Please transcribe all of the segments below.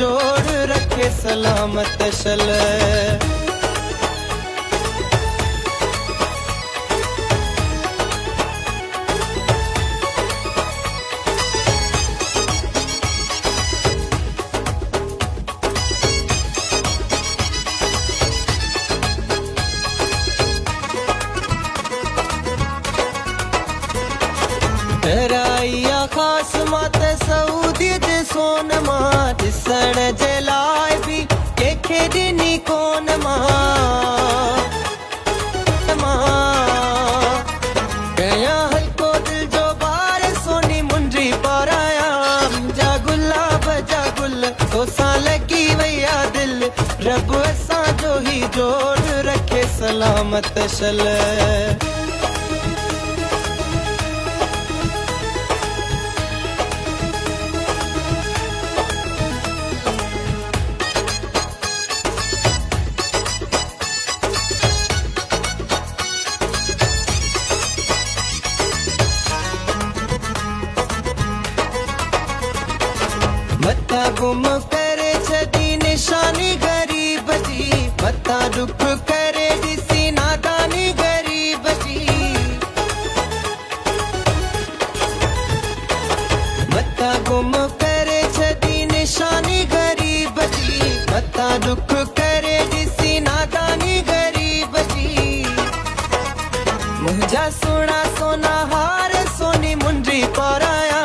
जोड़ रखे सलामत शल। राइया खास मात सऊदी जे सोन मां दिसण जे लाइ बि कंहिंखे ॾिनी कोन मां कयां हल्को दिल जो बार सोनी मुंडी पाराया जा गुलाब जा गुल तोसां लॻी वई आ दिल रब असांजो ही जोड़ रखे सलामत शल। मता गुम करे छदी निशानी गरीब जी मता दुख करे ॾिसी नादानी गरीब जी मता गुम करे छदी निशानी गरीब जी मता दुख करे ॾिसी नादानी गरीब जी मुंहिंजा सोना सोना हार सोनी मुंडी पाराया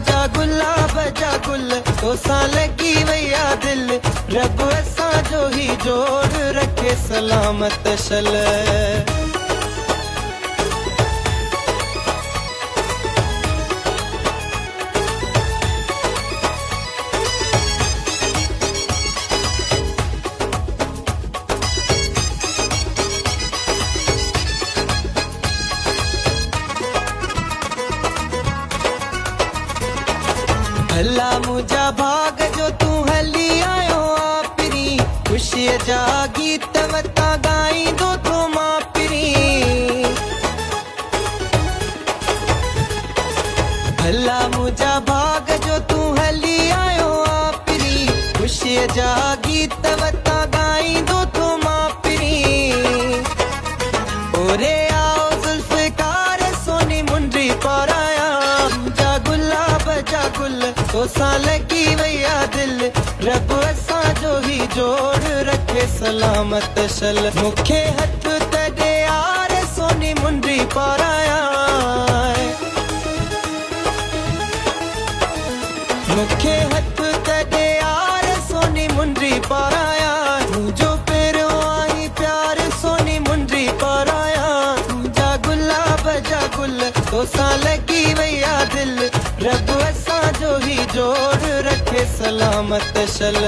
जा गुलाब जा गुल तोसां लॻी वई आ दिल रब असांजो ही जोड़ रखे सलामत शल। भला मुंहिंजा भाग जो तूं हली आयो आपरी ख़ुशीअ जा गीत वता ॻाईंदो तो मां पिरी भला मुंहिंजा भाग जो तूं हली आयो आपरी ख़ुशीअ जा गीत वता ॻाईंदो तो मां पिरी ओरे आओ ज़ुल्फ़कार सोनी मुंडी पाराया जा गुलाब जा गुल तोसां लॻी वई आ दिल रब असांजो ही जोड़ रखे सलामत शल। मूंखे हथ त ॾे यार सोनी मुंडी पाराया मूंखे हथ त ॾे यार सोनी मुंडी पाराया मुंहिंजो पहिरियों आई प्यार सोनी मुंडी पाराया जा गुलाब जा गुल तोसां लॻी वई आ दिल रब असांजो ही जोड़ रखे सलामत शल।